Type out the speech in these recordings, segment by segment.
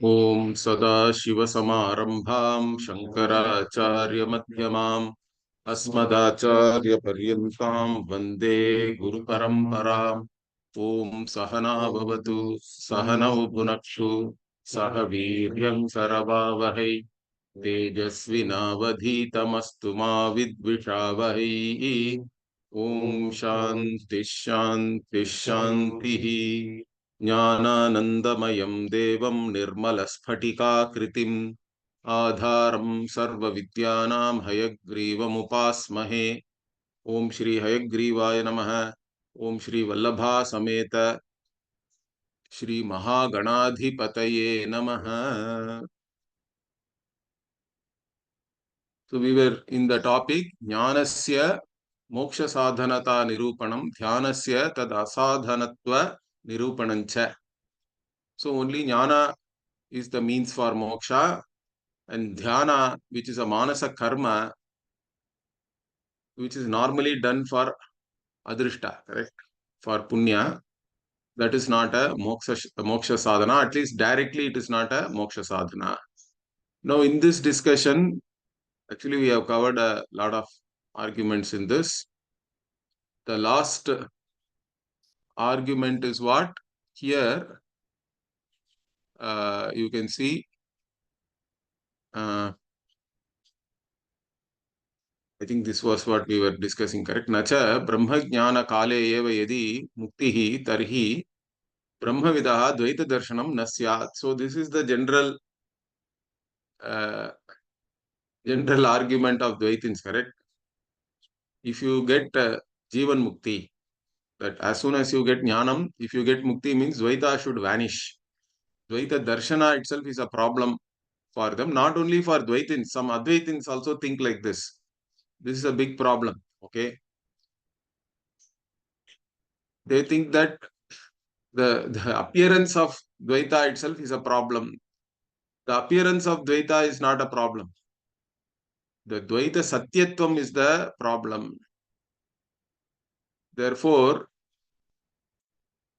Om Sadashiva-Samarambham Shankara-Acharya-Madhyamam Asmadacharya-Paryantam Vande Guru-Paramparam. Om Sahana Bhavatu Sahanau Bhunakshu Sahaviryam Karavavahai Tejasvinavadhitamastu ma Vidvishavahai. Om Shanti Shanti Shanti. ज्ञानानन्दमयं देवं निर्मलस्फटिकाकृतिम् आधारं सर्वविद्यानां हयग्रीवमुपास्महे। ओम श्री हयग्रीवाय नमः। ओम श्री वल्लभा समेत श्री महागणाधिपतये नमः। So we were in the topic jnAnasya-moksha-sAdhanatA-nirUpaNam dhyAnasya tadasAdhanatva-nirUpaNam cha. So only jnana is the means for moksha, and dhyana, which is a manasa karma, which is normally done for adrishta, correct? For punya, that is not a moksha sadhana. At least directly, it is not a moksha sadhana. Now, in this discussion, actually, we have covered a lot of arguments in this. The last argument is what? Here, you can see. I think this was what we were discussing, correct? Nacha brahma jnana kale eva yadi muktihi tarhi brahmavidaha dvaita darshanam nasyat. So this is the general argument of Dvaitins, correct? If you get Jivan Mukti, that as soon as you get Jnanam, if you get Mukti means Dvaita should vanish. Dvaita Darshana itself is a problem for them. Not only for Dvaitins, some Advaitins also think like this. This is a big problem, okay? They think that the appearance of Dvaita itself is a problem. The appearance of Dvaita is not a problem. The Dvaita Satyatvam is the problem. Therefore,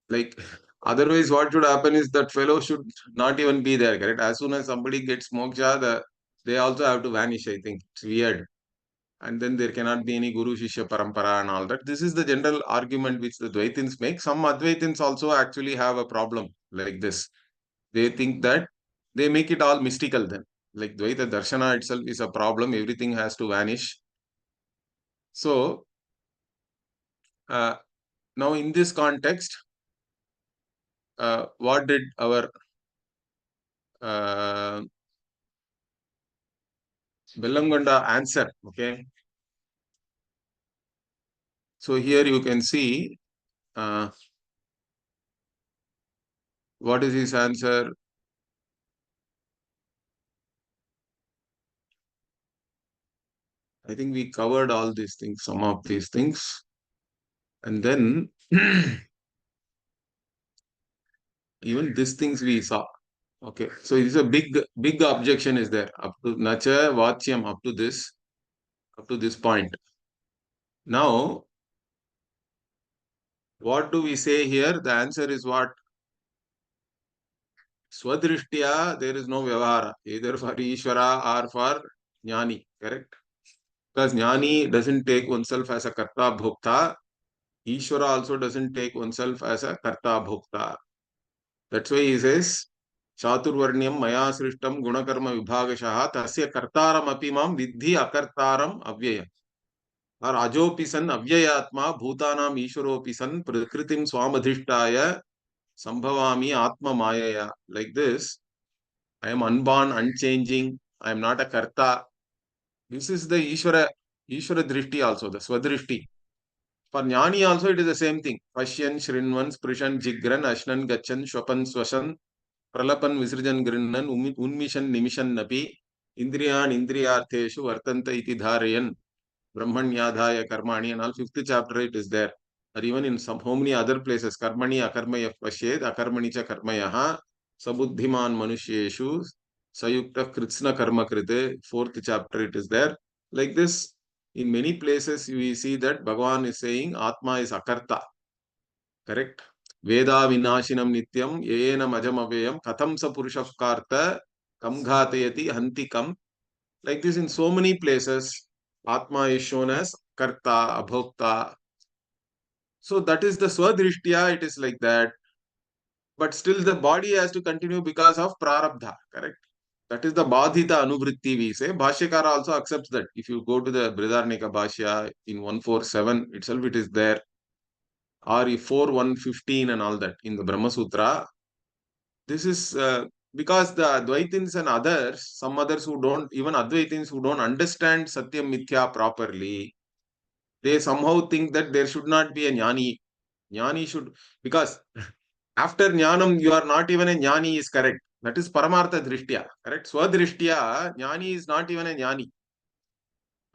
like, otherwise what should happen is that fellow should not even be there, correct? As soon as somebody gets moksha, they also have to vanish, I think. It's weird. And then there cannot be any Guru Shishya Parampara and all that. This is the general argument which the Dvaitins make. Some Advaitins also actually have a problem like this. They think that they make it all mystical then. Like Dvaita Darshana itself is a problem. Everything has to vanish. So, now in this context, what did our Bellangonda answer? Okay. So here you can see what is his answer. I think we covered all these things, some of these things. And then even these things we saw. Okay. So it's a big objection is there up to Nacha Vachyam up to this point. Now, what do we say here? The answer is what? Swadrishtya, there is no vyavahara, either for Ishvara or for Jnani, correct? Because Jnani doesn't take oneself as a karta bhokta. Ishvara also doesn't take oneself as a karta bhokta. That's why he says, Chaturvarnyam maya srishtam gunakarma vibhagashaha tasya kartaram apimam vidhi akartaram avyayam. Or ajopisan avyayatma bhutanam ishvaropisan prakritim swamadhishtaya sambhavami atma mayaya. Like this, I am unborn, unchanging, I am not a karta. This is the Ishvara drishti also, the Swadrishti. For Jnani also it is the same thing. Pashyan, Shrinvan, Sprishan, Jigran, Ashnan, Gachan, Shwapan, Swashan, Pralapan, Visrajan, Grinnan, Unmishan, Nimishan, Napi, Indriyan, Indriyartheshu, Vartanta iti dharayan, Brahmanyadhaya, Karmani, and all 5th chapter it is there. Or even in some how many other places, Karmani, Akarmaya Pashed, Akarmanicha Karmayaha, Sabuddhiman Manusheshu, Sayukta Kritsna Karma Krite, 4th chapter it is there. Like this, in many places we see that Bhagavan is saying Atma is Akarta. Correct? Veda vinashinam nityam yena majam avayam katham sa purushah karta kam ghatayati hantikam. Like this in so many places, Atma is shown as karta, abhokta. So that is the swadrishtya, it is like that. But still the body has to continue because of prarabdha, correct? That is the badhita anuvritti we say. Bhashyakara also accepts that. If you go to the Brihadaranyaka Bhashya in 147 itself, it is there. Or 4115 and all that in the Brahma Sutra. This is because the Advaitins and others, some others who don't, even Advaitins who don't understand Satyam Mithya properly, they somehow think that there should not be a jnani. Jnani should, because after jnanam, you are not even a jnani is correct. That is Paramartha Drishtya, correct? Swadrishtya, jnani is not even a jnani.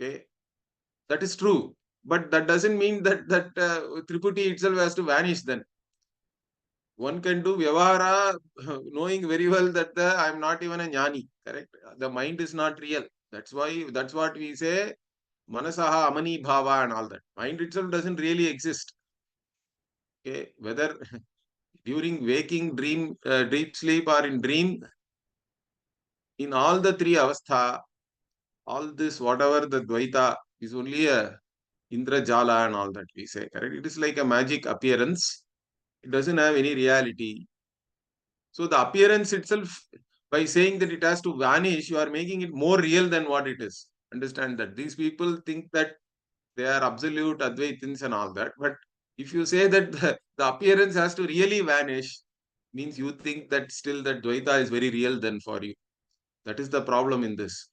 Okay, that is true. But that doesn't mean that Triputi itself has to vanish then. One can do vyavahara knowing very well that I am not even a jnani, correct? The mind is not real. That's why, that's what we say, manasaha amani bhava and all that. Mind itself doesn't really exist. Okay, whether during waking, deep sleep or in dream, in all the three avastha, all this, whatever the Dvaita is only a Indrajala and all that we say, correct? It is like a magic appearance. It doesn't have any reality. So the appearance itself, by saying that it has to vanish, you are making it more real than what it is. Understand that. These people think that they are absolute Advaitins and all that. But if you say that the appearance has to really vanish, means you think that still that Dvaita is very real then for you. That is the problem in this.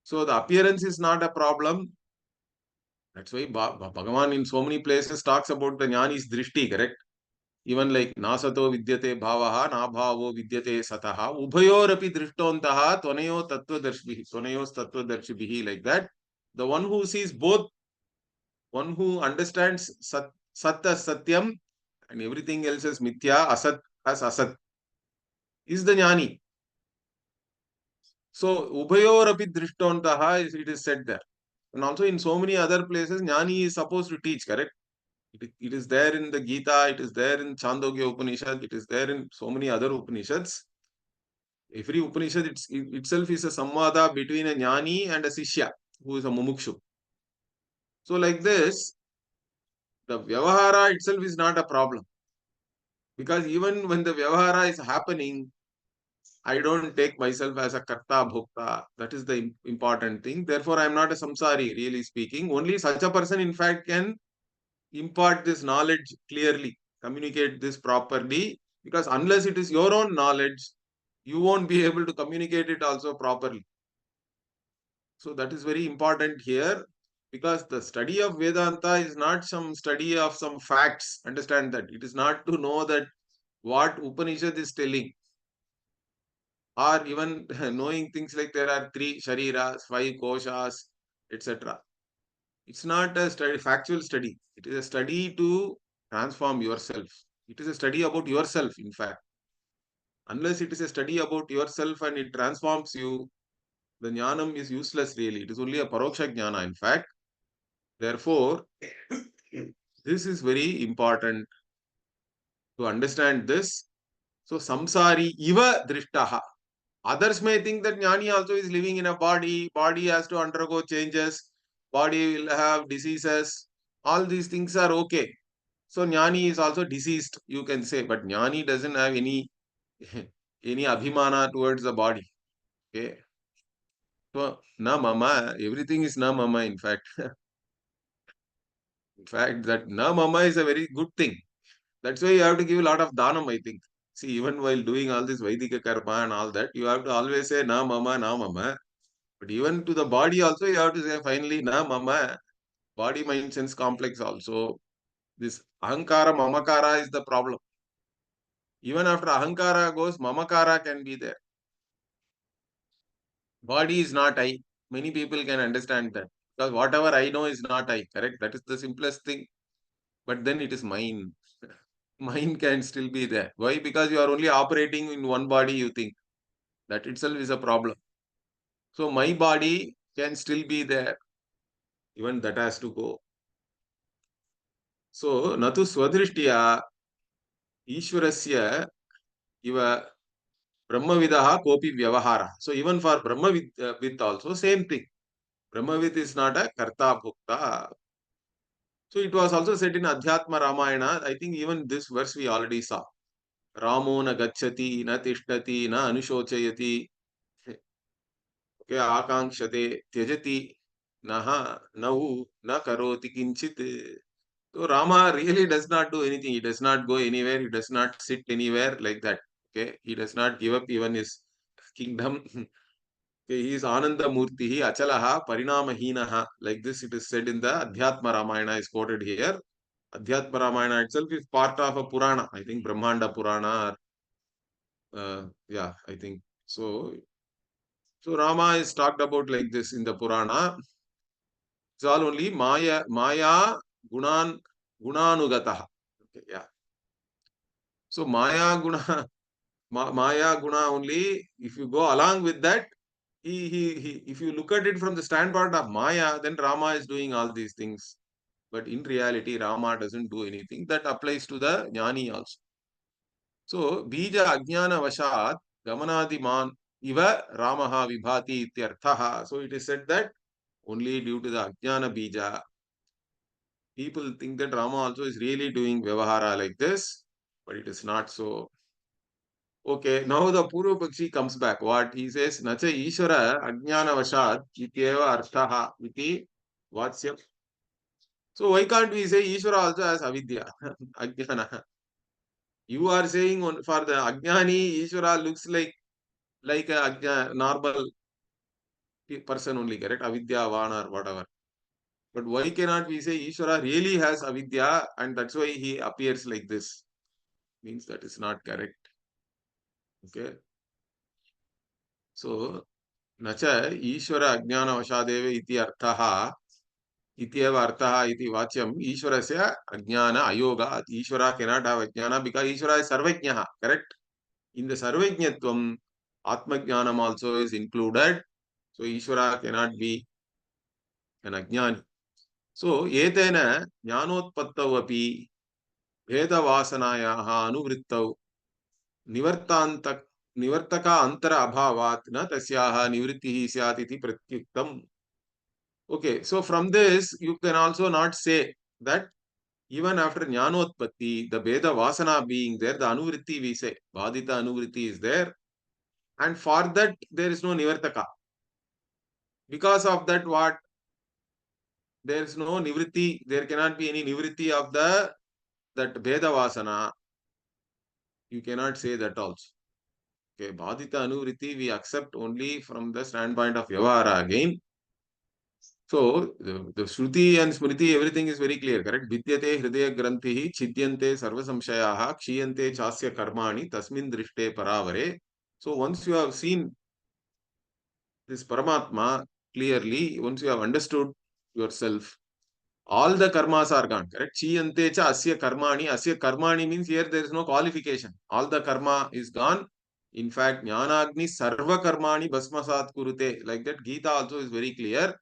So the appearance is not a problem. That's why Bhagavan in so many places talks about the jnani's drishti, correct? Even like nasato vidyate bhavaha, na bhavo vidyate sataha, ubhayorapi drishtontaha, tvaneyo tattvadarshibhi, tvaneyos tattvadarshibhi, like that. The one who sees both, one who understands sat as satyam and everything else as mithya, asat as asat, is the jnani. So, ubhayorapi drishtontaha, it is said there. And also in so many other places, jnani is supposed to teach, correct? It is there in the Gita, it is there in Chandogya Upanishad, it is there in so many other Upanishads. Every Upanishad itself is a samvada between a jnani and a sishya, who is a mumukshu. So like this, the vyavahara itself is not a problem. Because even when the vyavahara is happening, I don't take myself as a karta bhokta. That is the important thing. Therefore, I am not a samsari, really speaking. Only such a person, in fact, can impart this knowledge clearly, communicate this properly, because unless it is your own knowledge, you won't be able to communicate it also properly. So that is very important here, because the study of Vedanta is not some study of some facts. Understand that. It is not to know that what Upanishad is telling, or even knowing things like there are 3 shariras, 5 koshas, etc. It's not a study, factual study. It is a study to transform yourself. It is a study about yourself, in fact. Unless it is a study about yourself and it transforms you, the jnanam is useless really. It is only a paroksha jnana, in fact. Therefore, this is very important to understand this. So, samsari iva drishtaha. Others may think that jnani also is living in a body. Body has to undergo changes. Body will have diseases. All these things are okay. So jnani is also deceased, you can say, but jnani doesn't have any any abhimana towards the body. Okay. So na mama, everything is na mama, in fact. In fact, that na mama is a very good thing. That's why you have to give a lot of dhanam, I think. See, even while doing all this Vaidika karma and all that, you have to always say na mama, na mama. But even to the body also, you have to say finally na mama. Body, mind, sense complex also. This ahankara, mamakara is the problem. Even after ahankara goes, mamakara can be there. Body is not I. Many people can understand that. Because whatever I know is not I, correct? That is the simplest thing. But then it is mine. Mine can still be there. Why? Because you are only operating in one body, you think. That itself is a problem. So my body can still be there. Even that has to go. So, natu swadrishtiya, Ishwarasya iva Brahmavidaha kopi vyavahara. So even for Brahmavid also same thing. Brahmavid is not a karta bhukta. So it was also said in Adhyatma Ramayana. I think even this verse we already saw. Ramo na gacchati, na tishtati, na anushochayati, okay, akankshate, tyajati, naha, nahu, na karoti kinchit. So Rama really does not do anything. He does not go anywhere. He does not sit anywhere like that. Okay, he does not give up even his kingdom. Okay, he is Ananda Murtihi, Achalaha, Parinamahinaha. Like this, it is said in the Adhyatma Ramayana is quoted here. Adhyatma Ramayana itself is part of a Purana. I think Brahmanda Purana. Yeah, I think so. So Rama is talked about like this in the Purana. It's all only Maya Gunanugataha. Okay, yeah. So Maya Guna only, if you go along with that, if you look at it from the standpoint of Maya, then Rama is doing all these things. But in reality, Rama doesn't do anything. That applies to the Jnani also. So, Bija Ajnana Vashat Gamanadiman Iva Ramaha Vibhati Ityarthaha. So, it is said that only due to the Ajnana Bija, people think that Rama also is really doing Vyavahara like this, but it is not so. Okay, now the Purva Pakshi comes back. What he says, Nacha Ishvara Ajnana Vashat Ityeva Arthaha Iti Vatsyam. So why can't we say Ishvara also has avidya, Ajnana? You are saying for the Ajnani, Ishvara looks like a normal person only, correct? Avidya, Van or whatever. But why cannot we say Ishvara really has avidya and that's why he appears like this? Means that is not correct. Okay. So, Nacha Ishvara Ajnana Vashadeva iti arthaha ityeva arthaha iti vachyam Ishvarasya Ajnana Ayoga. Ishvara cannot have Ajnana because Ishvara is Sarvajnaha, correct? In the Sarvajnatvam, Atmajnanam also is included. So, Ishvara cannot be an Ajnani. So, etena jnanotpattau api भेदवासनायाः अनुवृत्तौ निवर्तान्त निवर्तका अंतर अभावात् न तस्याः निवृत्तिः स्यात् इति प्रत्युक्तम्. Okay, so from this you can also not say that even after jnanotpatti, the Veda Vasana being there, the Anuvritti we say, Badita Anuvritti is there, and for that there is no Nivartaka. Because of that, what? There is no Nivritti, there cannot be any Nivritti of that Veda Vasana. You cannot say that also. Okay, Badita Anuvritti we accept only from the standpoint of Vyavahara again. So, the Shruti and Smriti, everything is very clear, correct? Vidyate Hridaya Grantihi, Chidyante Sarva Samshayaha, Kshiyante Chasya Karmani, Tasmin Drishte Paravare. So, once you have seen this Paramatma clearly, once you have understood yourself, all the karmas are gone, correct? Chiyante cha asya karmani means here there is no qualification. All the karma is gone. In fact, jnanagni sarva karmani bhasmasat kurute. Like that, Gita also is very clear.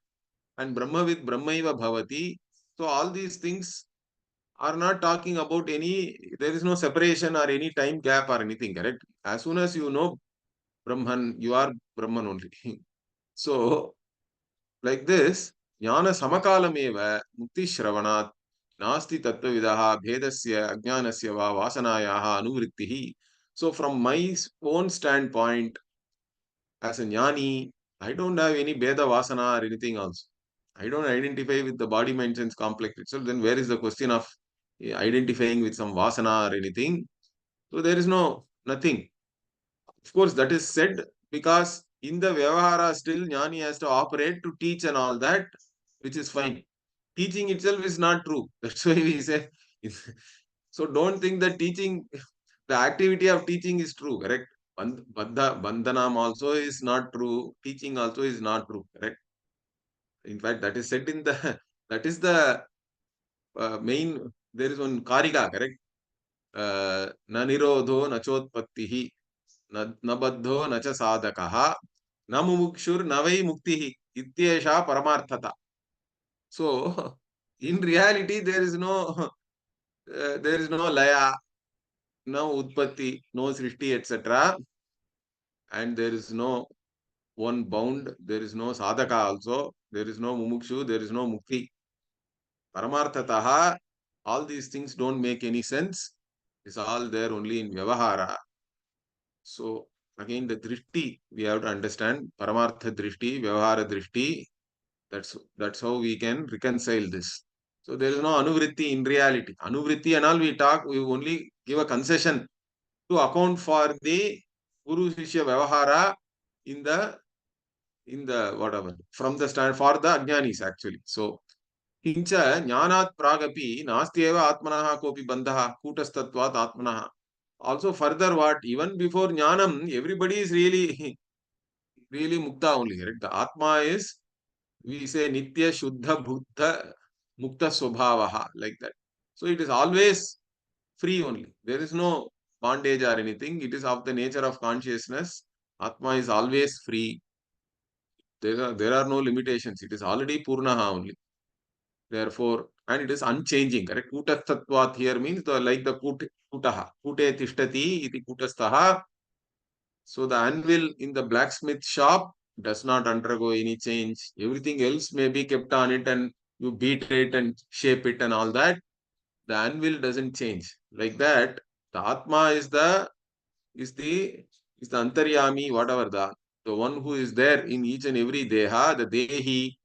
And Brahmavid Brahmaiva bhavati. So all these things are not talking about any, there is no separation or any time gap or anything, correct? As soon as you know Brahman, you are Brahman only. So, like this, Jnana Samakalameva Mukti Shravanat Nasti Tattvavidaha Bhedasya Ajnanasya Va Vasanayaha Anuvrittihi. So, from my own standpoint, as a Jnani, I don't have any Bheda Vasana or anything else. I don't identify with the body mind sense complex itself. Then where is the question of identifying with some Vasana or anything? So, there is nothing. Of course, that is said because in the Vyavahara still Jnani has to operate to teach and all that, which is fine. Teaching itself is not true. That's why we say. So don't think that teaching, the activity of teaching is true, correct? Bandhanam also is not true. Teaching also is not true, correct? In fact, that is said in the, that is the main, there is one Karika, correct? Na nirodho na chotpattihi na baddho na cha sadakaha na mumukshur na vai muktihi ityesha paramarthata. So, in reality, there is no laya. no Utpatti, no Srishti, etc. And there is no one bound, there is no sadhaka also, there is no mumukshu, there is no mukti. Paramarthataha, all these things don't make any sense. It's all there only in Vyavahara. So, again, the drishti, we have to understand Paramartha drishti, Vyavahara drishti. That's how we can reconcile this. So, there is no Anuvritti in reality. Anuvritti and all we talk, we only give a concession to account for the Guru Shishya Vyavahara in the whatever from the stand for the Ajnanis actually. So kincha jnanat pragapi nastyeva atmanaha kopi bandhaha kutastatvat atmanaha. Also further what even before jnanam everybody is really really mukta only. Right? The atma is we say nitya shuddha buddha mukta swabhavaha like that. So it is always free only. There is no bondage or anything. It is of the nature of consciousness. Atma is always free. There are no limitations. It is already Purnaha only. Therefore, and it is unchanging. Correct? Kutastatvat here means like the kutaha. Kute tishtati iti kutastaha. So the anvil in the blacksmith shop does not undergo any change. Everything else may be kept on it and you beat it and shape it and all that. The anvil doesn't change. Like that, the Atma is the Antaryami, whatever the one who is there in each and every Deha, the Dehi,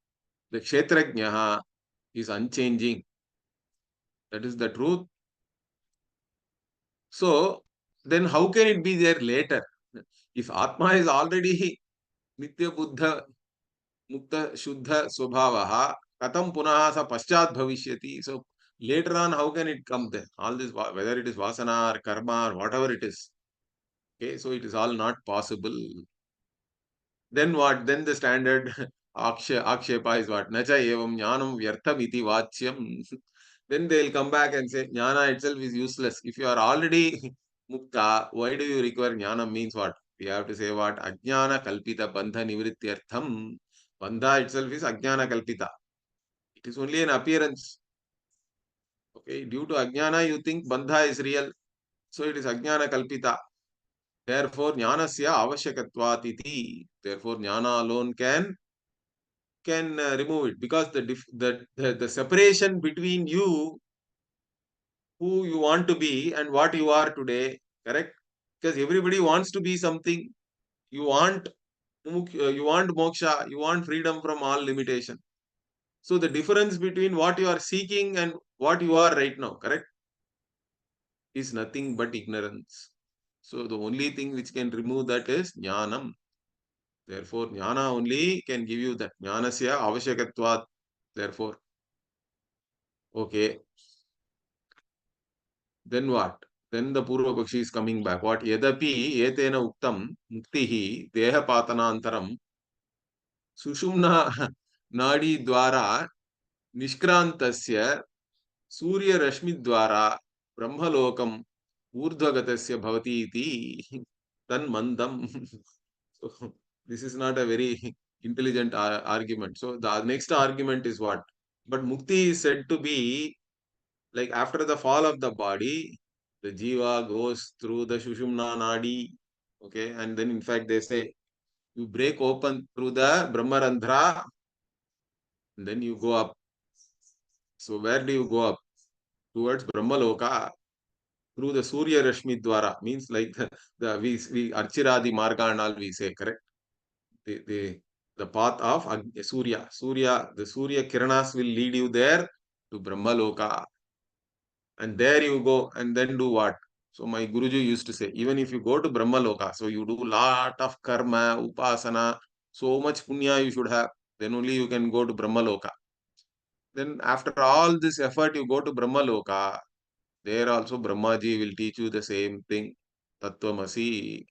the Kshetrajnaha is unchanging. That is the truth. So, then how can it be there later? If Atma is already Nitya Buddha Mukta Shuddha Swabhavaha, Katam Punaha Sa Paschat Bhavishyati. So, later on, how can it come there? All this, whether it is Vasana or Karma or whatever it is. Okay, so it is all not possible. Then what? Then the standard Akshepa is what? Nacha evam jnanam vyartham iti vachyam. Then they'll come back and say jnana itself is useless. If you are already mukta, why do you require jnanam means what? We have to say what? Ajnana kalpita bandha nivrityartham. Bandha itself is ajnana kalpita. It is only an appearance. Okay, due to ajnana you think bandha is real. So it is ajnana kalpita. Therefore, jnanasya avashyakatvat iti. Therefore, jnana alone can remove it because the separation between you who you want to be and what you are today, correct? Because everybody wants to be something. You want you want moksha, you want freedom from all limitation. So the difference between what you are seeking and what you are right now, correct, is nothing but ignorance. So the only thing which can remove that is jnanam. Therefore jnana only can give you that jnanasya avashyakatvat. Therefore, okay. Then what? Then the Purva Pakshi is coming back. What? Yadapi etena uktam muktihi deha patanantaram sushumna nadi dwara nishkrantasya surya rashmi dwara brahmalokam urdhagatasya bhavati iti tan mandam. So, this is not a very intelligent argument. So the next argument is what? But mukti is said to be like after the fall of the body, the jiva goes through the Shushumna Nadi. Okay, and then in fact they say you break open through the Brahmarandhra, and then you go up. So where do you go up? Towards Brahmaloka through the Surya Rashmi Dwara. Means like we Archiradi Marga and all we say, correct? The path of Surya. The Surya Kiranas will lead you there to Brahmaloka. And there you go and then do what? So my Guruji used to say, even if you go to Brahmaloka, so you do lot of karma, upasana, so much punya you should have, then only you can go to Brahmaloka. Then after all this effort, you go to Brahmaloka, there also Brahmaji will teach you the same thing. Tattvamasi,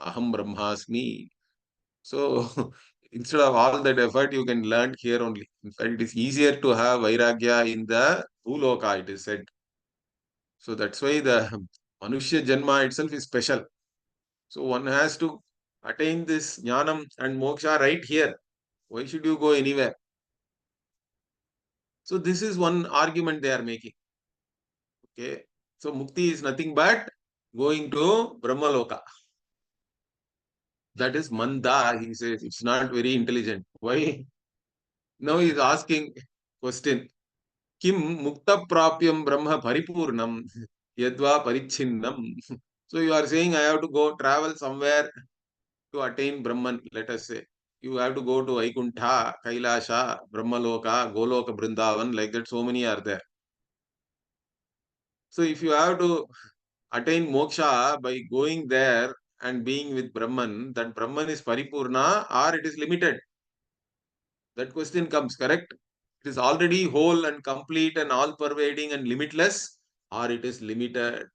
Aham Brahmasmi. So instead of all that effort, you can learn here only. In fact, it is easier to have Vairagya in the Bhuloka, it is said. So that's why the Manushya Janma itself is special. So one has to attain this Jnanam and Moksha right here. Why should you go anywhere? So this is one argument they are making. Okay. So Mukti is nothing but going to Brahmaloka. That is Manda, he says. It's not very intelligent. Why? Now he is asking question. Kim mukta prapyam brahma paripurnam yadva parichinnam. So you are saying I have to go travel somewhere to attain Brahman, let us say. You have to go to Vaikuntha, Kailasha, Brahmaloka, Goloka, Brindavan, like that, so many are there. So if you have to attain moksha by going there and being with Brahman, that Brahman is Paripurna or it is limited? That question comes, correct? It is already whole and complete and all pervading and limitless, or it is limited.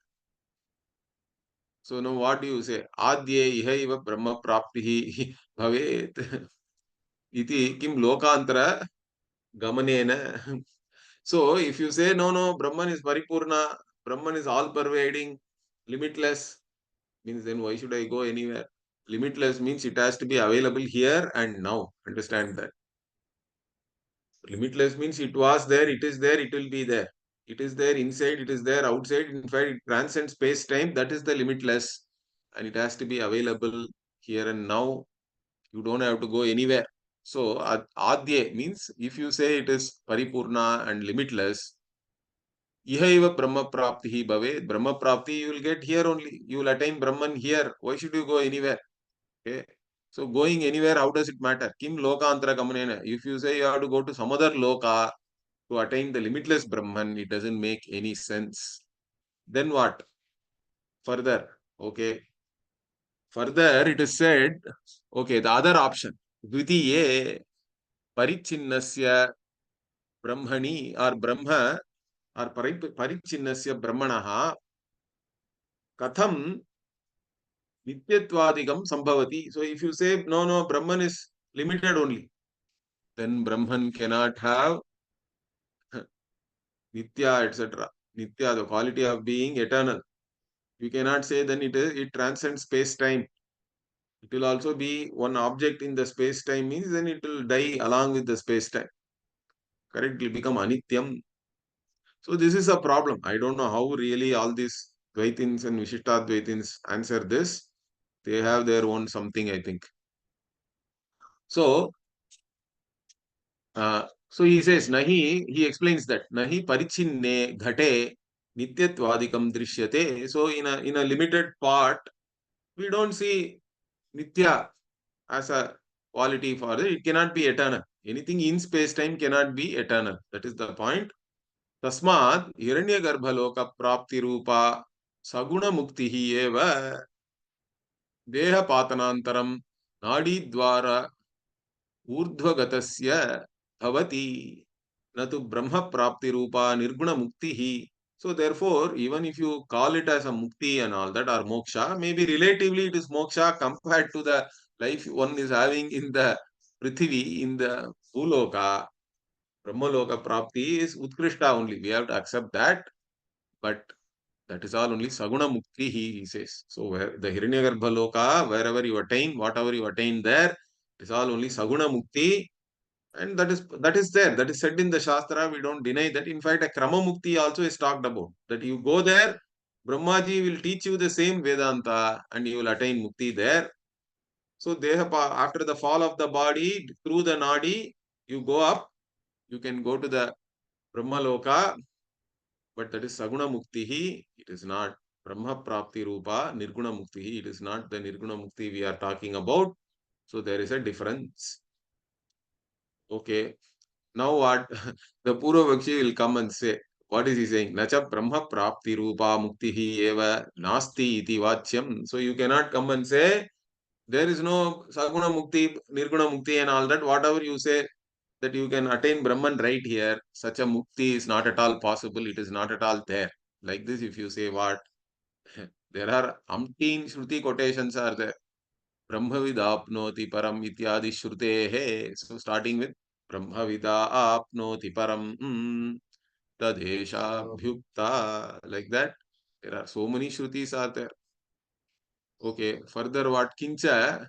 So now what do you say? Adye ihaiva brahma praptihi bhavet iti kim lokantara gamanena. So if you say no, Brahman is Paripurna, Brahman is all pervading, limitless, means then why should I go anywhere? Limitless means it has to be available here and now. Understand that. Limitless means it was there, it is there, it will be there. It is there inside, it is there outside. In fact, it transcends space time. That is the limitless. And it has to be available here and now. You don't have to go anywhere. So, Adye means if you say it is Paripurna and limitless, Ihaiva Brahma Praptihi Bhave. Brahma Prapti you will get here only. You will attain Brahman here. Why should you go anywhere? Okay. So going anywhere, how does it matter? Kim Loka Antara Gamanena. If you say you have to go to some other Loka to attain the limitless Brahman, it doesn't make any sense. Then what? Further. Okay. Further, it is said, okay, the other option. Vidya Parichinnasya Brahmani or Brahma or Parichinnasya Brahmanaha Katham Nityatvadigam Sambhavati. So if you say, no, Brahman is limited only, then Brahman cannot have Nitya, etc. Nitya, the quality of being eternal. You cannot say then it transcends space-time. It will also be one object in the space-time means then it will die along with the space-time. Correct? It will become anityam. So this is a problem. I don't know how really all these Dvaitins and Vishishtadvaitins answer this. They have their own something, I think. So, so he says, Nahi, he explains that, Nahi parichinne ghate nityatwadikam drishyate. So in a limited part, we don't see nitya as a quality for it. It cannot be eternal. Anything in space-time cannot be eternal. That is the point. Tasmad hiranyagarbhaloka prapti rupa saguna muktihi eva deha patanantaram nadi dwara urdhvagatasya bhavati natu brahma prapti rupa nirguna muktihi. So therefore, even if you call it as a mukti and all that or moksha, maybe relatively it is moksha compared to the life one is having in the Prithvi, in the Bhuloka. Brahmaloka Prapti is Utkrishta only. We have to accept that. But that is all only Saguna Mukti, he says. So where the Hiranyagarbha Loka, wherever you attain, whatever you attain there, it is all only Saguna Mukti. And that is there. That is said in the Shastra. We don't deny that. In fact, a Krama Mukti also is talked about. That you go there, Brahmaji will teach you the same Vedanta and you will attain Mukti there. So after the fall of the body, through the Nadi, you go up. You can go to the Brahmaloka, but that is Saguna Muktihi. It is not Brahma Prapti Rupa, Nirguna Muktihi. It is not the Nirguna Mukti we are talking about. So there is a difference. Okay. Now what? The Purvakshi will come and say, what is he saying? Nacha Brahma Prapti Rupa Muktihi eva nasti iti vachyam. So you cannot come and say, there is no Saguna Mukti, Nirguna Mukti and all that. Whatever you say, that you can attain Brahman right here, such a mukti is not at all possible. It is not at all there. Like this, if you say what? There are umpteen Shruti quotations are there. Brahmavida apnoti param ityadi shrutehe. So starting with Brahmavida apnoti param tadesha bhyukta. Like that. There are so many Shrutis are there. Okay. Further what? Kincha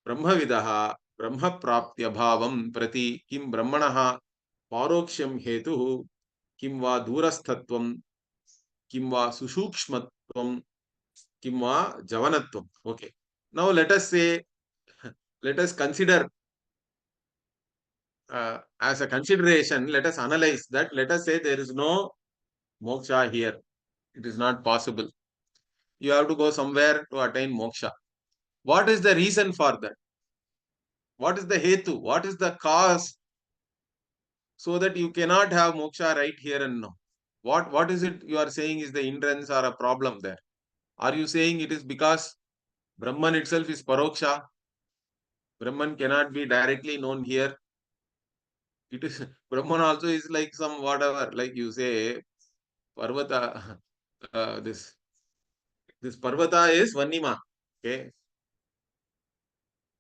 Brahmavidaha Brahma Praptyabhavam Prati Kim Brahmanaha Paroksham Hetu किं वा दूरस्थत्वं किं वा सुसूक्ष्मत्वं Kimva Javanatvam. Okay. Now let us say, let us consider as a consideration, let us analyze that. Let us say there is no moksha here. It is not possible. You have to go somewhere to attain moksha. What is the reason for that? What is the hetu? What is the cause so that you cannot have moksha right here and now? What is it you are saying is the hindrance or a problem there? Are you saying it is because Brahman itself is paroksha? Brahman cannot be directly known here. It is Brahman also is like some whatever, like you say, Parvata. This Parvata is Vanima. Okay.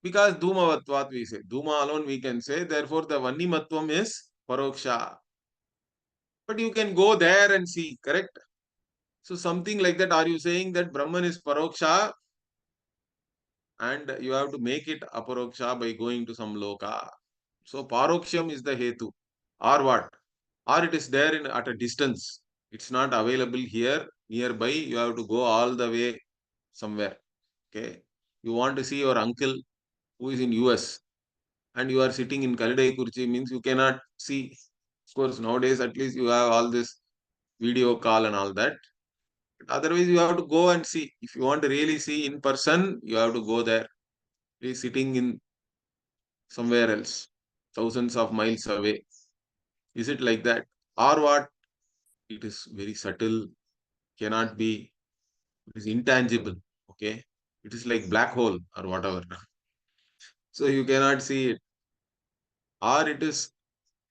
Because Dhumavatvat we say. Dhuma alone we can say. Therefore, the Vanimatvam is Paroksha. But you can go there and see, correct? So something like that. Are you saying that Brahman is Paroksha and you have to make it Aparoksha by going to some loka? So Paroksham is the Hetu. Or what? Or it is there at a distance. It's not available here nearby. You have to go all the way somewhere. Okay. You want to see your uncle who is in US and you are sitting in Kalidai Kurchi means you cannot see. Of course, nowadays at least you have all this video call and all that. But otherwise, you have to go and see. If you want to really see in person, you have to go there. He is sitting in somewhere else, thousands of miles away. Is it like that? Or what? It is very subtle, cannot be, it is intangible. Okay. It is like black hole or whatever. So you cannot see it. Or it is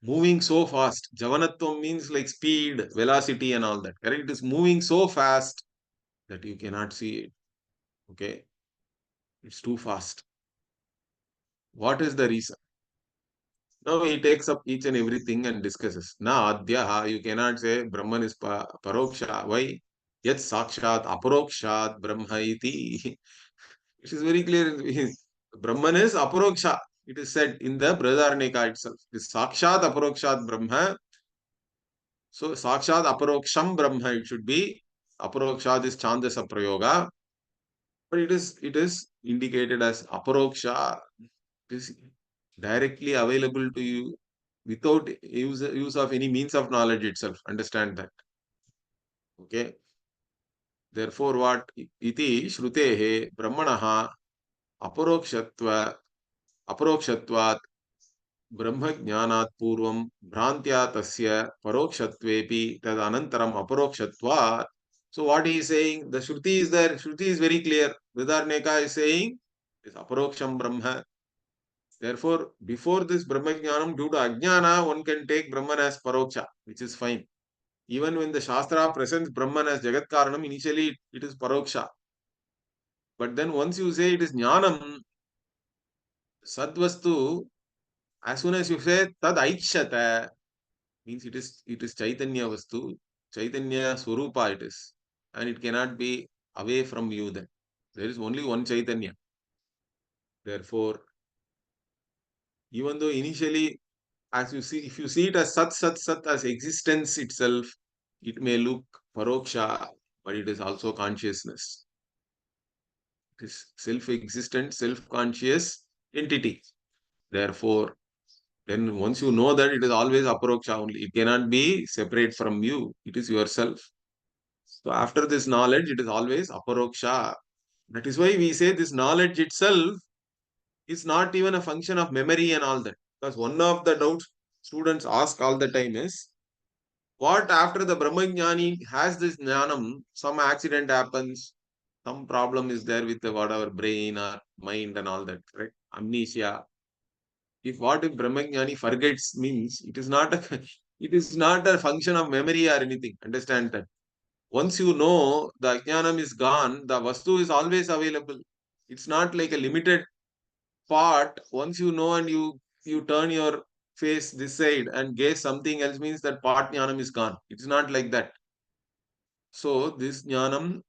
moving so fast. Javanatvam means like speed, velocity, and all that. Correct? It is moving so fast that you cannot see it. Okay. It's too fast. What is the reason? Now he takes up each and everything and discusses. Na adhyaha, you cannot say Brahman is paroksha. Why? Yet sakshat aparokshat brahma iti. It is very clear. Brahman is aparoksha. It is said in the Brihadaranyaka itself. It is sakshat aparokshat brahma. So sakshat aparoksham brahma it should be. Aparokshat is chandasa prayoga. But it is indicated as aparoksha. It is directly available to you without use of any means of knowledge itself. Understand that. Okay. Therefore, what iti shrutehe brahmanaha aparokshatva aparokshatvat brahma jnanat purvam bhrantya tasya parokshatvepi tad anantaram aparokshatvat. So what he is saying, the shruti is there. Shruti is very clear. Vidarneka is saying is aparoksham brahma. Therefore, before this brahma jnanam, due to ajnana, one can take Brahman as paroksha, which is fine. Even when the Shastra presents Brahman as Jagat Karanam, initially it is Paroksha. But then once you say it is Jnanam, Sadvastu, as soon as you say Tad Aikshata, means it is Chaitanya Vastu, Chaitanya Swarupa it is. And it cannot be away from you then. There is only one Chaitanya. Therefore, even though initially, as you see, if you see it as Sat Sat Sat as existence itself, it may look Paroksha, but it is also consciousness. It is self-existent, self-conscious entity. Therefore, then once you know that it is always aparoksha only, it cannot be separate from you. It is yourself. So after this knowledge, it is always aparoksha. That is why we say this knowledge itself is not even a function of memory and all that. Because one of the doubts students ask all the time is, what after the Brahmajnani has this jnanam, some accident happens, some problem is there with the whatever brain or mind and all that, right? Amnesia. If what if Brahmajnani forgets means it is not a it is not a function of memory or anything. Understand that. Once you know the ajnanam is gone, the vastu is always available. It's not like a limited part. Once you know and you turn your face this side and gaze something else means that part jnanam is gone. It's not like that. So this jnanam,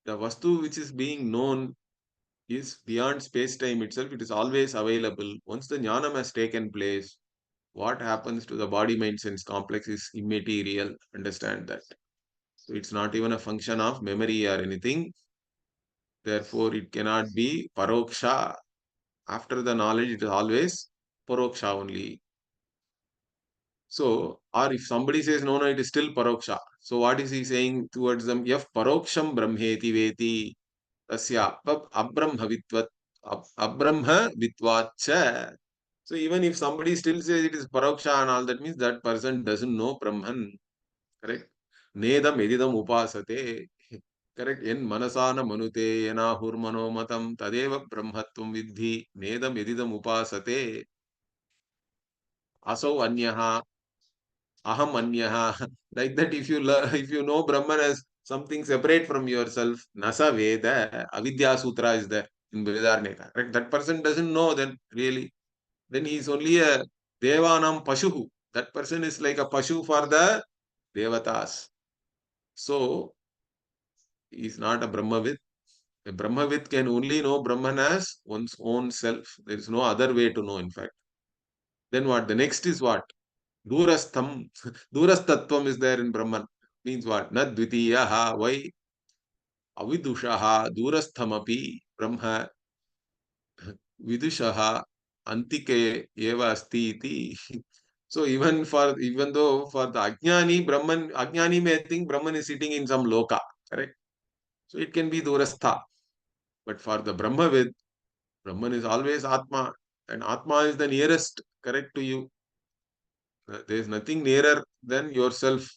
the vastu which is being known is beyond space-time itself. It is always available. Once the jnanam has taken place, what happens to the body, mind, sense complex is immaterial. Understand that. So it's not even a function of memory or anything. Therefore, it cannot be paroksha. After the knowledge, it is always paroksha only. So, or if somebody says no, no, it is still paroksha. So, what is he saying towards them? Yaf paroksham brahmeti veti tasya abrahmavitvat abrahma vitvacha. So, even if somebody still says it is paroksha and all, that means that person doesn't know Brahman. Correct? Nedam edidam upasate. Correct? Yen manasana manute yena hurmano matam tadeva brahmatvam vidhi nedam edidam upasate asau anyaha aham anyaha. Like that, if you know Brahman as something separate from yourself, nasa veda, avidya sutra is there in Vedarneka. Correct? That person doesn't know then really. Then he is only a devanam pashuhu. That person is like a pashu for the devatas. So, he is not a Brahmavid. A Brahmavid can only know Brahman as one's own self. There is no other way to know, in fact. Then what? The next is what? Durastham. Durastatvam is there in Brahman. Means what? Na dvitiyaha. Why? Avidushaha. Durasthamapi. Brahma. Vidushaha. Antike eva asti iti. So even though for the Ajnani may think Brahman is sitting in some loka. Correct? So it can be Durastha. But for the Brahmavid, Brahman is always Atma, and Atma is the nearest, correct, to you. There is nothing nearer than yourself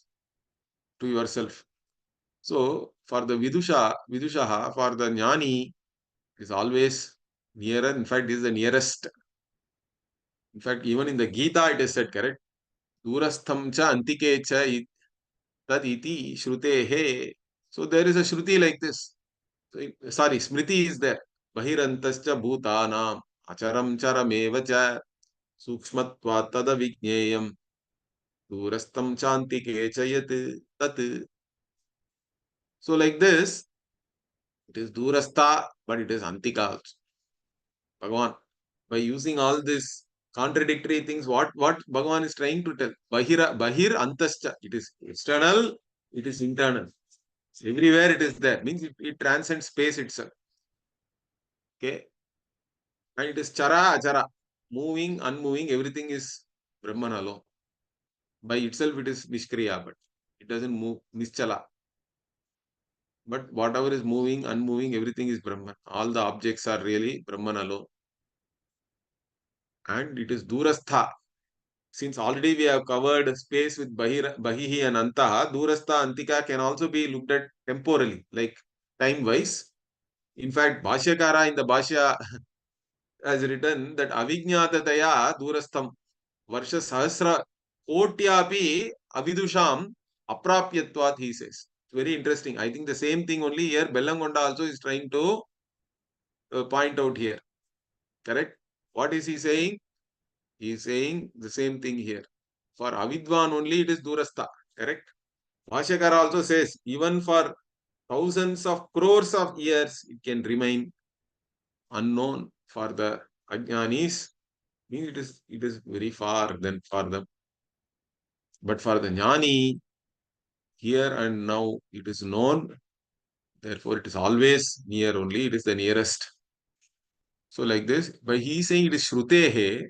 to yourself. So, for the Vidushaha, for the Jnani, is always nearer. In fact, is the nearest. In fact, even in the Gita, it is said, correct? Durastham cha antike cha tad iti shrutehe. So, there is a shruti like this. Sorry, smriti is there. Bahirantascha bhutanam acharam charameva cha सूक्ष्मत्वात् तदविज्ञेयम् दूरस्थं चान्तिके च यत् तत्. So like this, it is durastha, but it is antika also. Bhagavan, by using all these contradictory things, what Bhagavan is trying to tell? Bahir antascha. It is external, it is internal. Everywhere it is there. Means it transcends space itself. Okay. And it is chara, achara. Moving, unmoving, everything is Brahman alone. By itself, it is Nishkriya, but it doesn't move, Nischala. But whatever is moving, unmoving, everything is Brahman. All the objects are really Brahman alone. And it is Durastha. Since already we have covered space with Bahihi and Antaha, Durastha, Antika can also be looked at temporally, like time-wise. In fact, Bhashyakara in the Bhashya has written that Avijñātataya Durastham Varsha Sahasra Kotyapi Avidusham Aprapyatvat, he says. It's very interesting. I think the same thing only here Bellangonda also is trying to point out here. Correct? What is he saying? He is saying the same thing here. For Avidwan only it is Durastha. Correct? Bhashyakara also says even for thousands of crores of years it can remain unknown for the Ajnanis. Means it is very far then for them. But for the Jnani, here and now it is known. Therefore, it is always near only. It is the nearest. So like this, but he is saying it is Shrutehe,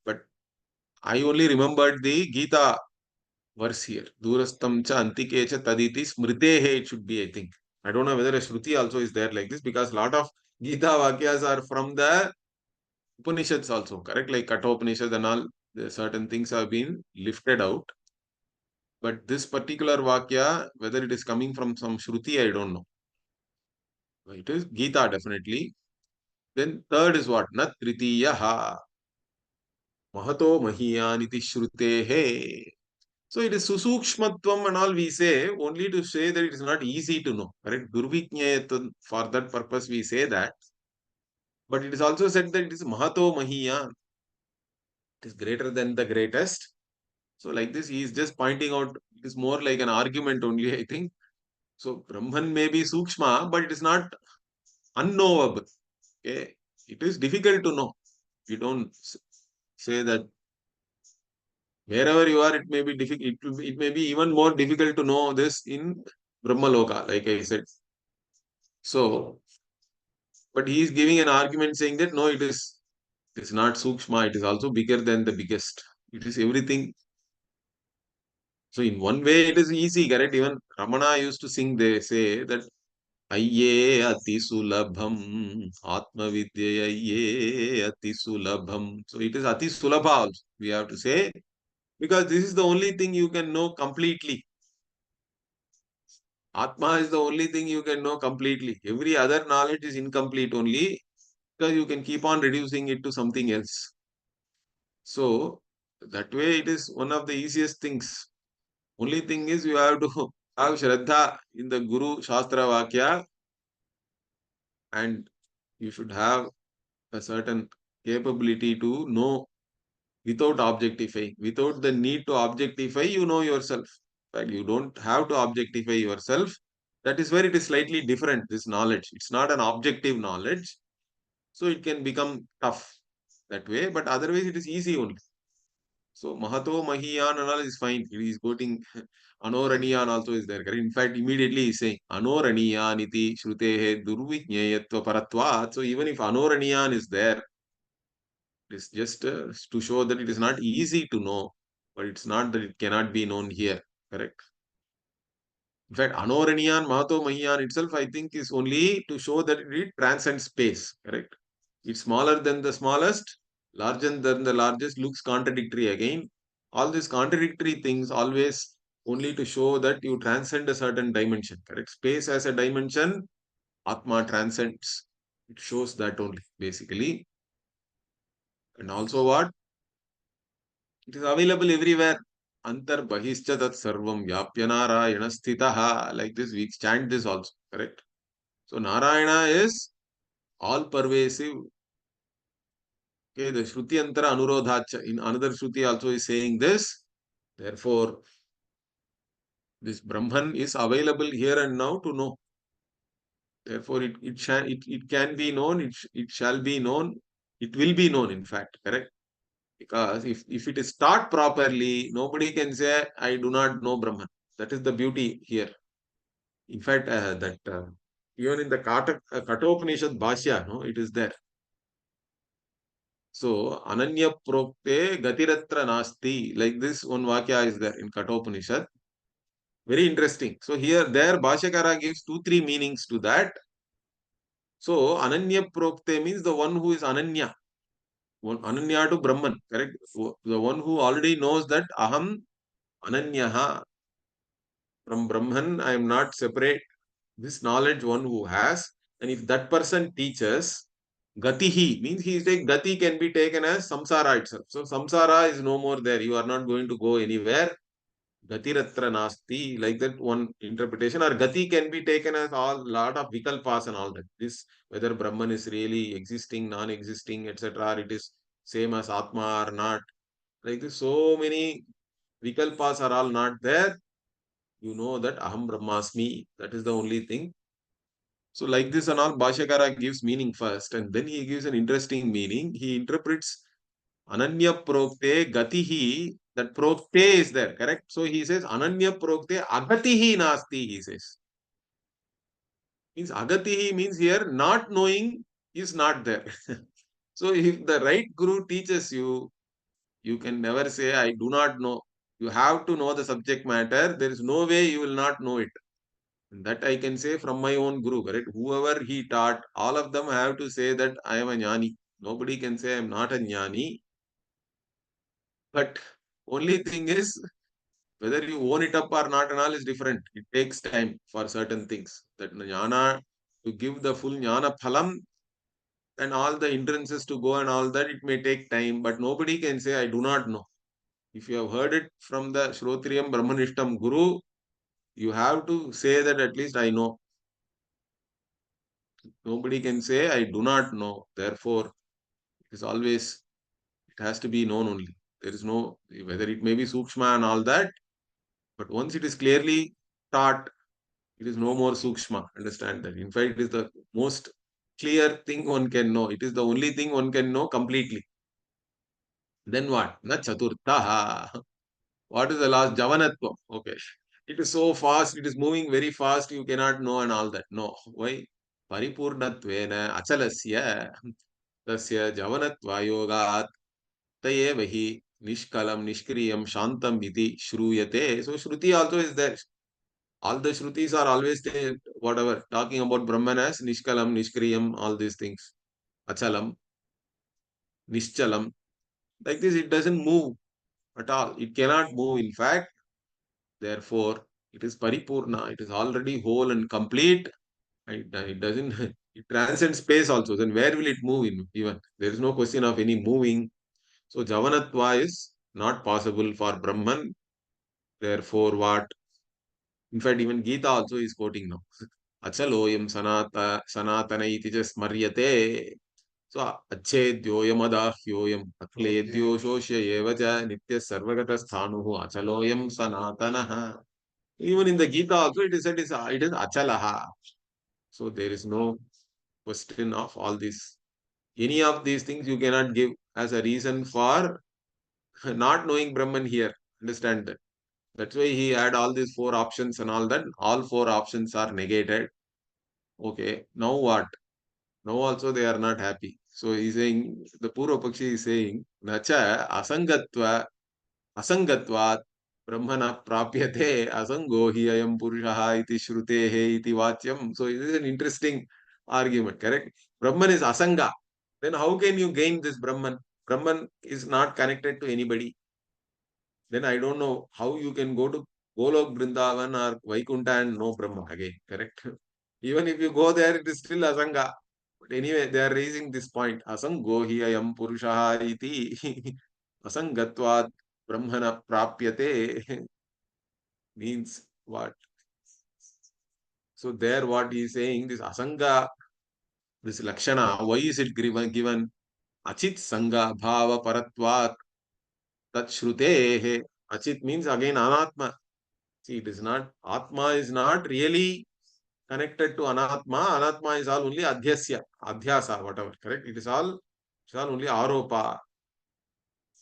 but I only remembered the Gita verse here. Durastam cha antike cha taditi smritehe it should be, I think. I don't know whether a Shruti also is there like this because a lot of Gita Vakyas are from the Upanishads also, correct? Like Kathopanishad and all, certain things have been lifted out. But this particular Vakya, whether it is coming from some Shruti, I don't know. It is Gita definitely. Then third is what? Nat tritiyaha mahato mahiyaniti shrutehe. So it is susukshmatvam and all we say only to say that it is not easy to know. Correct? Durviknyayatvam, for that purpose we say that. But it is also said that it is mahato mahiyan. It is greater than the greatest. So like this, he is just pointing out, it is more like an argument only, I think. So Brahman may be sukshma, but it is not unknowable. Okay? It is difficult to know. You don't say that wherever you are, it may be difficult. It may be even more difficult to know this in Brahmaloka, like I said. So, but he is giving an argument saying that no, it is not Sukshma, it is also bigger than the biggest. It is everything. So, in one way, it is easy, correct? Even Ramana used to sing, they say that Ayye ati sulabham, Atma Vidya ayye ati sulabham. So, it is ati sulabha also, we have to say, because this is the only thing you can know completely. Atma is the only thing you can know completely. Every other knowledge is incomplete only because you can keep on reducing it to something else. So, that way it is one of the easiest things. Only thing is you have to have Shraddha in the Guru Shastra Vakya, and you should have a certain capability to know without objectifying. Without the need to objectify, you know yourself. But you don't have to objectify yourself. That is where it is slightly different, this knowledge. It's not an objective knowledge. So it can become tough that way. But otherwise, it is easy only. So Mahato Mahiyan and all is fine. He is quoting Anoraniyan also is there. In fact, immediately he is saying Anoraniyan iti shrutehe durvijneyatva paratvat. So even if Anoraniyan is there, it is just to show that it is not easy to know, but it's not that it cannot be known here. Correct. In fact, Anoraniyan, Mahato Mahiyan itself, I think, is only to show that it transcends space. Correct. It's smaller than the smallest, larger than the largest, looks contradictory again. All these contradictory things always only to show that you transcend a certain dimension. Correct. Space as a dimension, Atma transcends. It shows that only, basically. And also what? It is available everywhere. Antar Bahischa Tat Sarvam Vyapya Narayana Sthitaha. Like this, we chant this also. Correct. So Narayana is all pervasive. Okay, the Shruti Antara Anurodhacha. In another Shruti also is saying this. Therefore, this Brahman is available here and now to know. Therefore, it can be known, it shall be known, it will be known, in fact, correct? Because if it is taught properly, nobody can say, I do not know Brahman. That is the beauty here. In fact, even in the Kathopanishad Bhashya, no, it is there. So, Ananya Prokte Gatiratra Nasti, like this one Vakya is there in Kathopanishad. Very interesting. So, there, Bhashyakara gives 2, 3 meanings to that. So, Ananya Prokte means the one who is Ananya. Ananya to Brahman, correct? The one who already knows that Aham Ananyaha. From Brahman, I am not separate. This knowledge one who has, and if that person teaches, Gatihi means he is like Gati can be taken as samsara itself. So samsara is no more there. You are not going to go anywhere. Gatiratra nasti, like that one interpretation. Or Gati can be taken as all lot of vikalpas and all that. This whether Brahman is really existing, non-existing, etc. Or it is same as Atma or not. Like this, so many vikalpas are all not there. You know that Aham Brahmasmi. That is the only thing. So like this and all, Bhashyakara gives meaning first, and then he gives an interesting meaning. He interprets Ananya Prokte Gatihi, that Prokte is there, correct? So he says Ananya Prokte Agatihi Nasti, he says. Means Agatihi means here not knowing is not there. So if the right Guru teaches you, you can never say, I do not know. You have to know the subject matter. There is no way you will not know it. That I can say from my own guru, correct? Whoever he taught, all of them have to say that I am a jnani. Nobody can say I am not a jnani. But only thing is, whether you own it up or not and all is different. It takes time for certain things. That jnana, to give the full jnana phalam and all the hindrances to go and all that, it may take time. But nobody can say I do not know. If you have heard it from the Shrotriyam Brahmanishtam Guru, you have to say that at least I know. Nobody can say, I do not know. Therefore, it is always, it has to be known only. There is no, whether it may be Sukshma and all that, but once it is clearly taught, it is no more Sukshma. Understand that. In fact, it is the most clear thing one can know. It is the only thing one can know completely. Then what? Na chaturtaha. What is the last? Javanatva. Okay. It is so fast, it is moving very fast, you cannot know and all that. No. Why? परिपूर्णत्वेन अचलस्य तस्य जवनत्वायोगात् तयेव हि निष्कलं निष्क्रियं शान्तं इति श्रूयते. So Shruti also is there. All the Shrutis are always there, whatever, talking about Brahman as Nishkalam, Nishkriyam, all these things. Achalam, Nishchalam. Like this, it doesn't move at all. It cannot move. In fact, therefore, it is Paripurna. It is already whole and complete. It doesn't, it transcends space also. Then where will it move in? Even there is no question of any moving. So Javanatva is not possible for Brahman. Therefore, what? In fact, even Gita also is quoting now. Achaloyam sanatana iti smaryate. So achedyoyam adahyoyam akledyo shoshya evaja nitya sarvagata sthanuhu achaloyam sanatanaha. Even in the Gita also it is said it is achalaha. So there is no question of all this. Any of these things you cannot give as a reason for not knowing Brahman here. Understand that. That's why he had all these four options and all that. All four options are negated. Okay, now what? Now also they are not happy. So he's saying, the Purva Pakshi is saying, Nacha asangatvat brahmana prapyate asango hi ayam purushaha iti shrutehe iti vachyam. So this is an interesting argument, correct? Brahman is asanga. Then how can you gain this Brahman? Brahman is not connected to anybody. Then I don't know how you can go to Golok Vrindavan or Vaikunta and know Brahma again, correct? Even if you go there, it is still Asanga. But anyway, they are raising this point. Asango hi ayam purushaha iti asangatvat brahmana prapyate means what? So there what he is saying, this asanga, this lakshana, why is it given? Achit sanga bhava paratvat tat shrutehe. Achit means again anatma. See, it is not, Atma is not really connected to Anatma. Anatma is all only Adhyasya, Adhyasa, whatever, correct? It's all only Aropa,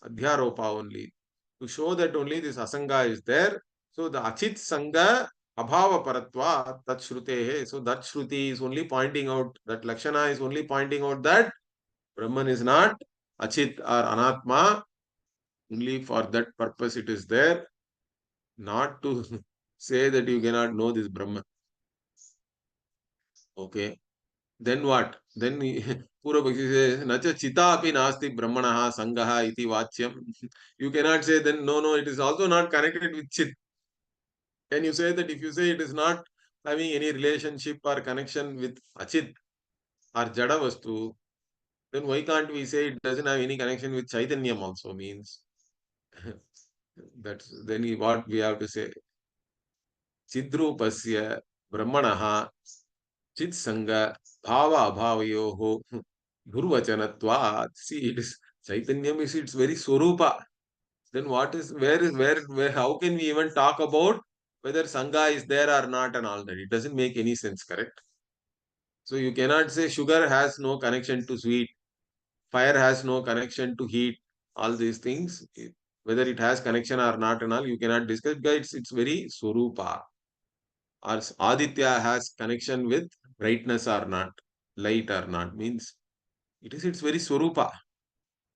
Adhyaropa only. To show that only this Asanga is there. So the Achit Sanga Abhava Paratva, Tat Shrutehe. So that Shruti is only pointing out, that Lakshana is only pointing out that Brahman is not Achit or Anatma. Only for that purpose it is there. Not to say that you cannot know this Brahman. Okay. Then what? Then Purvapakshi says, Nacha chita api nasti brahmanaha sangaha iti vachyam. You cannot say then, no, it is also not connected with chit. Can you say that if you say it is not having any relationship or connection with achit or jada vastu, then why can't we say it doesn't have any connection with chaitanyam also means? That's then what we have to say. Chidrupasya brahmanaha chit sanga bhava bhavayoho Durvachanatvat. See, it is Chaitanyam is its very Swarupa. Then what is where how can we even talk about whether Sangha is there or not and all that? It doesn't make any sense, correct? So you cannot say sugar has no connection to sweet, fire has no connection to heat, all these things. Whether it has connection or not and all, you cannot discuss because it's very Swarupa. Or Aditya has connection with brightness or not, light or not, means it is its very Swarupa.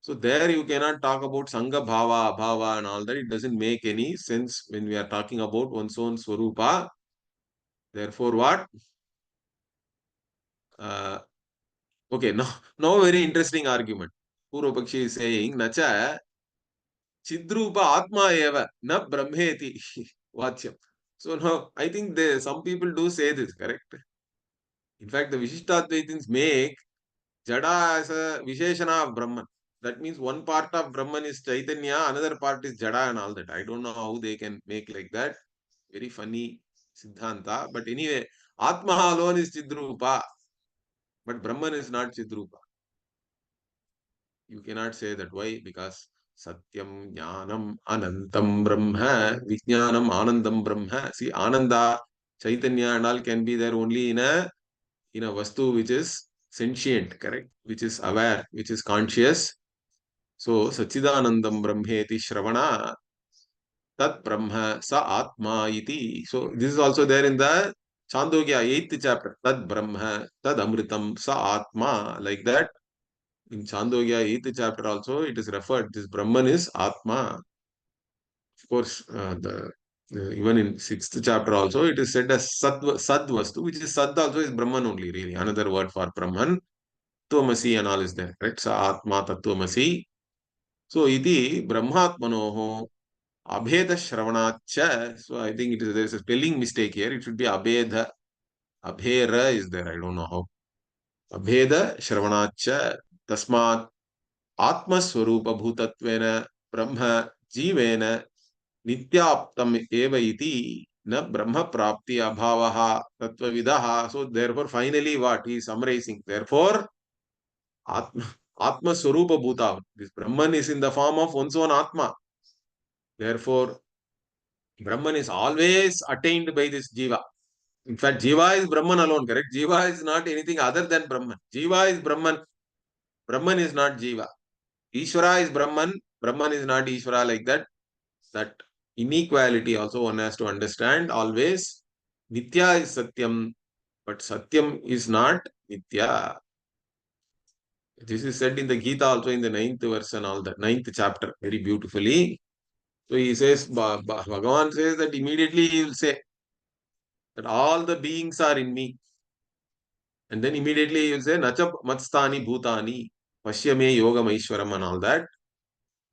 So there you cannot talk about Sangha Bhava, Abhava and all that. It doesn't make any sense when we are talking about one's own Swarupa. Therefore what? Uh, okay, now very interesting argument. Purvapakshi is saying, Nacha Chidrupa Atma Eva, Na Brahmeti Vachyam. So now, I think some people do say this, correct? In fact, the Vishishtadvaitins make Jada as a Visheshana of Brahman. That means one part of Brahman is Chaitanya, another part is Jada and all that. I don't know how they can make like that. Very funny Siddhanta. But anyway, Atma alone is Chidrupa, but Brahman is not Chidrupa. You cannot say that. Why? Because Satyam Jnanam Anantam Brahma, Vijnanam Anandam Brahma. See, Ananda, Chaitanya and all can be there only in a Vastu which is sentient, correct? Which is aware, which is conscious. So, Sachidanandam Brahmeti Shravana Tat Brahma Sa Atma iti. So, this is also there in the Chandogya, 8th chapter, Tad Brahma, Tad Amritam, Sa Atma, like that. In Chandogya, 8th chapter also, it is referred, this Brahman is Atma. Of course, even in 6th chapter also, it is said as Sad Vastu, which is Sad also is Brahman only, really. Another word for Brahman. Tattvamasi and all is there, right? Sa Atma Tattvamasi. So, iti Brahmatmanoho Abheda Shravanacha. So, I think there is a spelling mistake here. It should be Abheda. Abhera is there. I don't know how. Abheda Shravanacha. Tasmat Atmaswarupa Bhutatvena Brahma Jivena Nityaptam eva iti na Brahma Prapti Abhavaha Tattvavidaha. So, therefore, finally, what he is summarizing. Therefore, Atma Swarupa Bhuta. This Brahman is in the form of one's own Atma. Therefore, Brahman is always attained by this Jiva. In fact, Jiva is Brahman alone, correct? Jiva is not anything other than Brahman. Jiva is Brahman. Brahman is not Jiva. Ishvara is Brahman. Brahman is not Ishvara, like that. That inequality also one has to understand always. Nitya is Satyam, but Satyam is not Nitya. This is said in the Gita also in the 9th verse and all that, 9th chapter, very beautifully. So he says, Bhagavan says that immediately he will say that all the beings are in me. And then immediately he will say, Nacha matstani bhutani, pashyame yogam aishwaram and all that.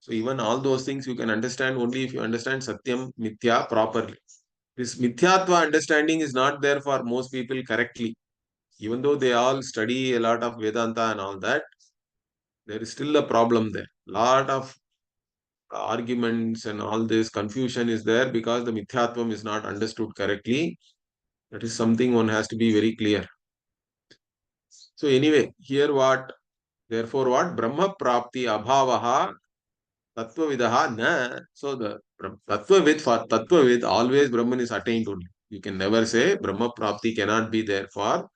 So even all those things you can understand only if you understand Satyam, Mithya properly. This Mithyatva understanding is not there for most people correctly. Even though they all study a lot of Vedanta and all that, there is still a problem there. Lot of arguments and all this confusion is there because the Mithyatvam is not understood correctly. That is something one has to be very clear. So anyway, here what? Therefore what? Brahma Prapti Abhavaha Tattvavidaha Na. So the Tattvavid, for Tattvavid, always Brahman is attained only. You can never say Brahma Prapti cannot be there for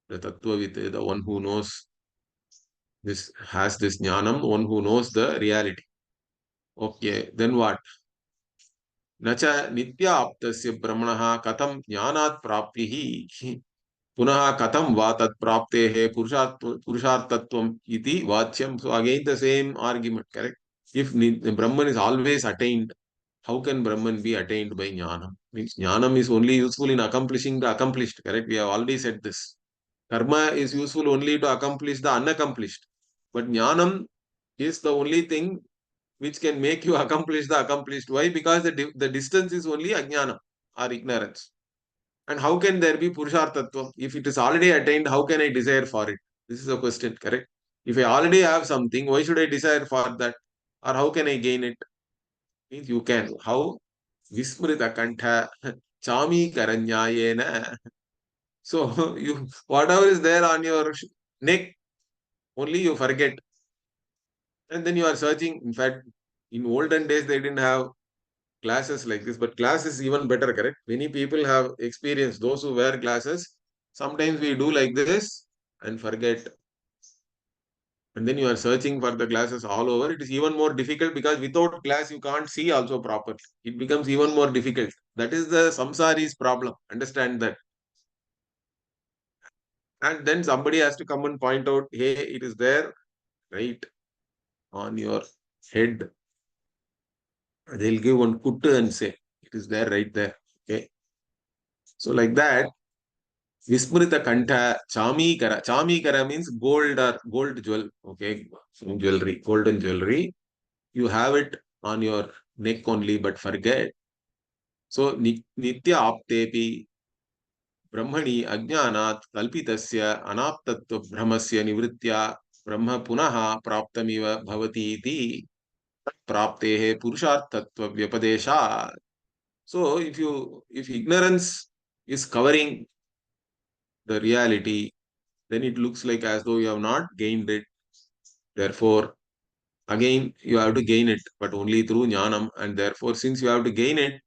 the Tattvavid, the one who knows this, has this jnanam, one who knows the reality. Okay, then what? Nacha nitya aptasya brahmanaha katam jnanat praptihi पुनः कथम वा तत् प्राप्तेः पुरुषार्थत्वम इति वाच्यम. So again the same argument, correct? If Brahman is always attained, how can Brahman be attained by jnanam? Means jnanam is only useful in accomplishing the accomplished, correct? We have already said this. Karma is useful only to accomplish the unaccomplished. But jnanam is the only thing which can make you accomplish the accomplished. Why? Because the distance is only ajnana or ignorance. And how can there be Purusharthatva? If it is already attained, how can I desire for it? This is a question, correct? If I already have something, why should I desire for that? Or how can I gain it? Means you can. How? Vismrita kantha chami karanyayena. So you whatever is there on your neck, only you forget. And then you are searching. In fact, in olden days, they didn't have glasses like this, but glass is even better, correct? Many people have experienced, those who wear glasses, sometimes we do like this and forget. And then you are searching for the glasses all over. It is even more difficult because without glass, you can't see also properly. It becomes even more difficult. That is the samsari's problem. Understand that. And then somebody has to come and point out, hey, it is there, right, on your head. They'll give one kuttu and say, it is there, right there. Okay. So like that, Vismrita Kantha Chamikara. Chamikara means gold or gold jewel. Okay, some jewelry, golden jewelry. You have it on your neck only, but forget. So Nitya Aptepi Brahmani Ajnanat Kalpitasya Anaptattva Brahmasya Nivritya Brahma Punaha Praptamiva Bhavati iti Praptehe Purushartattva Vyapadesha. So if ignorance is covering the reality, then it looks like as though you have not gained it. Therefore, again, you have to gain it, but only through jnanam. And therefore, since you have to gain it,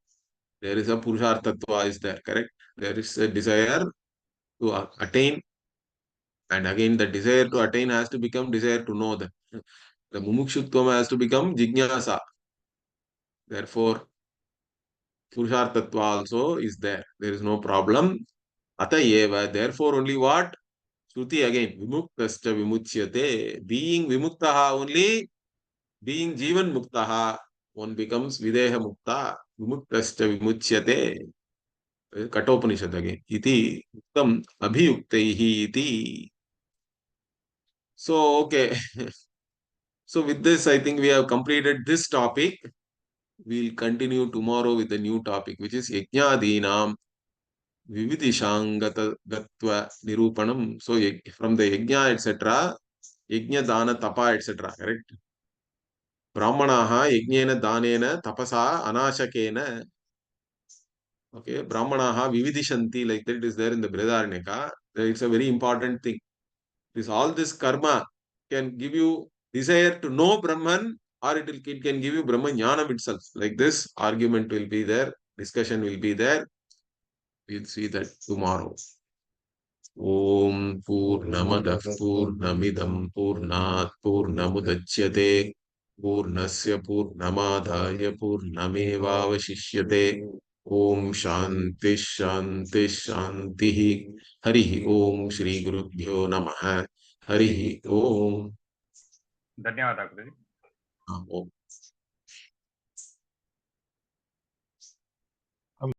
there is a purushartatva is there, correct? There is a desire to attain. And again, the desire to attain has to become desire to know that. The mumukshutvam has to become jnānasa. Therefore, purushartatva also is there. There is no problem. Ataeva, therefore only what? Shruti again, vimuktascha vimuchyate. Being vimuktaha only, being jivan muktaha, one becomes videha mukta. Vimuktascha vimuchyate. Katopanishad again. Iti uktam abhiyuktaihi iti. So, okay. So with this, I think we have completed this topic. We'll continue tomorrow with a new topic, which is Yajnadinam Vividishangatva-nirupanam. So from the Yajna, etc., Yajna, Dana, Tapa, etc., correct? Brahmanaha Yajnena, Danena, Tapasa, Anashakena. Okay, Brahmanaha Vividishanti, like that it is there in the Brihadaranyaka. It's a very important thing. This all this karma can give you desire to know Brahman, or it can give you Brahman Jnanam itself. Like this, argument will be there, discussion will be there. We'll see that tomorrow. Om Purnamadah Purnamidam Purnat Purnamudachyate Purnasya Purnamadaya Purnamevavashishyate Om Shanti Shanti Shanti Hari Om Shri Gurubhyo Namaha Hari Om धन्यवाद गुरुजी. Om